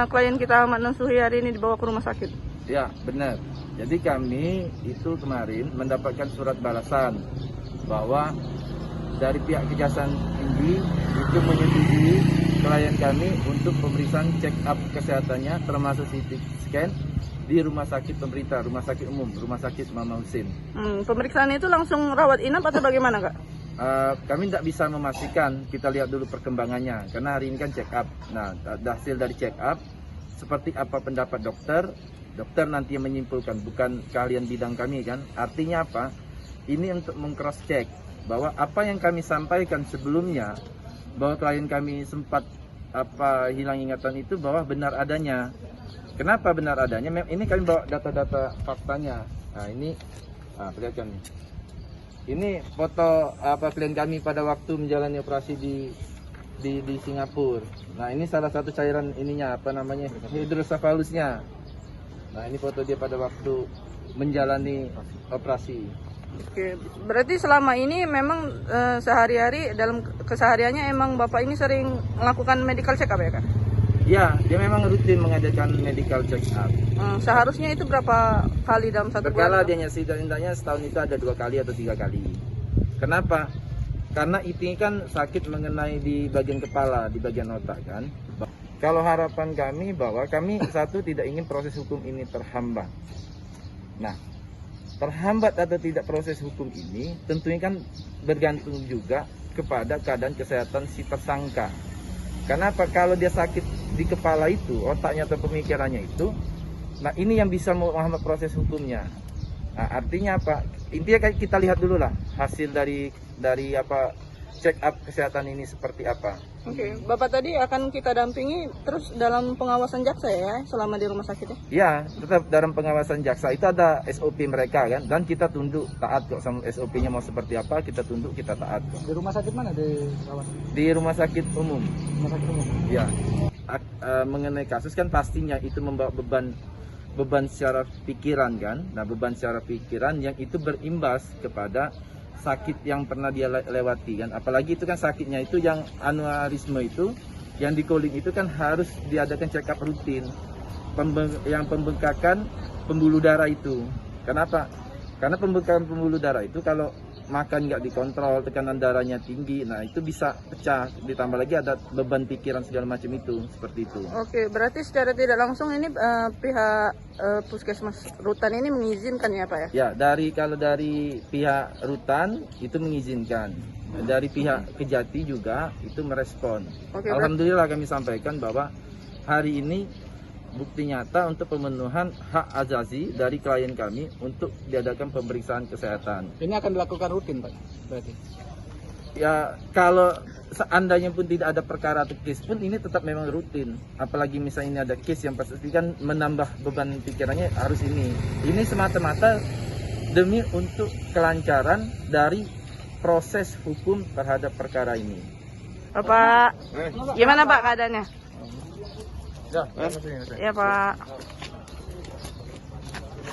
klien kita Ahmad Nasuhi hari ini dibawa ke rumah sakit? Ya, benar. Jadi kami itu kemarin mendapatkan surat balasan bahwa dari pihak Kejaksaan Tinggi itu menyetujui klien kami untuk pemeriksaan check up kesehatannya termasuk CT scan di rumah sakit pemerintah, rumah sakit umum, rumah sakit Mama Husin. Pemeriksaan itu langsung rawat inap atau bagaimana, Kak? Kami tidak bisa memastikan, kita lihat dulu perkembangannya karena hari ini kan check up. Nah, hasil dari check up seperti apa pendapat dokter nanti yang menyimpulkan, bukan keahlian bidang kami kan. Artinya apa? Ini untuk meng-cross check bahwa apa yang kami sampaikan sebelumnya bahwa klien kami sempat hilang ingatan itu bahwa benar adanya. Kenapa benar adanya? Ini kami bawa data-data faktanya. Nah, ini perlihatkan nih. Ini foto klien kami pada waktu menjalani operasi di Singapura. Nah, ini salah satu cairan ininya hidrocephalusnya. Nah, ini foto dia pada waktu menjalani operasi. Oke, berarti selama ini memang sehari-hari dalam kesehariannya emang Bapak ini sering melakukan medical check up ya, Kak? Ya, dia memang rutin mengadakan medical check up. Seharusnya itu berapa kali dalam satu bulan? Berkala dia setidaknya setahun itu ada 2 kali atau 3 kali. Kenapa? Karena itu kan sakit mengenai di bagian kepala, di bagian otak kan. Kalau harapan kami bahwa kami satu tidak ingin proses hukum ini terhambat. Nah, terhambat atau tidak proses hukum ini tentunya kan bergantung juga kepada keadaan kesehatan si tersangka. Kenapa? Kalau dia sakit di kepala itu, otaknya atau pemikirannya itu, nah ini yang bisa menghambat proses hukumnya. Nah, artinya apa? Intinya kita lihat dulu lah hasil dari check up kesehatan ini seperti apa. Oke, Bapak tadi akan kita dampingi terus dalam pengawasan jaksa ya selama di rumah sakit ya? Ya, tetap dalam pengawasan jaksa itu ada SOP mereka kan, dan kita tunduk taat kok sama SOP-nya mau seperti apa, kita tunduk, kita taat kok. Di rumah sakit mana Di rumah sakit umum. Rumah sakit umum. Ya. Mengenai kasus kan pastinya itu membawa beban secara pikiran kan. Nah, beban secara pikiran yang itu berimbas kepada sakit yang pernah dia lewati kan. Apalagi itu kan sakitnya itu yang aneurisme itu, yang di cooling itu kan harus diadakan check up rutin. Yang pembengkakan pembuluh darah itu. Kenapa? Karena pembengkakan pembuluh darah itu kalau makan nggak dikontrol, tekanan darahnya tinggi, nah itu bisa pecah. Ditambah lagi ada beban pikiran segala macam itu, seperti itu. Oke, berarti secara tidak langsung ini pihak Puskesmas Rutan ini mengizinkan ya Pak ya? Ya, kalau dari pihak Rutan itu mengizinkan. Dari pihak Kejati juga itu merespon. Oke, alhamdulillah kami sampaikan bahwa hari ini bukti nyata untuk pemenuhan hak azazi dari klien kami untuk diadakan pemeriksaan kesehatan. Ini akan dilakukan rutin, Pak? Berarti? Ya, kalau seandainya pun tidak ada perkara atau case pun ini tetap memang rutin. Apalagi misalnya ini ada case yang pasti kan menambah beban pikirannya harus ini. Ini semata-mata demi untuk kelancaran dari proses hukum terhadap perkara ini. Bapak, gimana Pak keadaannya? Ya Pak.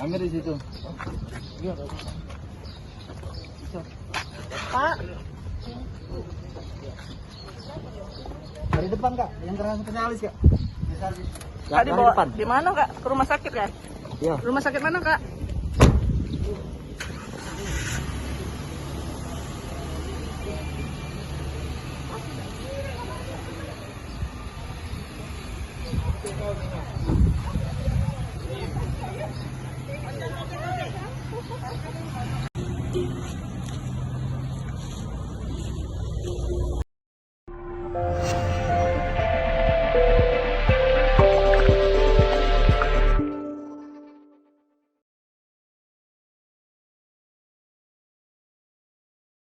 Ambil di situ. Pak. Dari depan Kak, yang terang spesialis Kak. Kak dibawa di mana Kak? Ke rumah sakit ya? Iya. Rumah sakit mana Kak?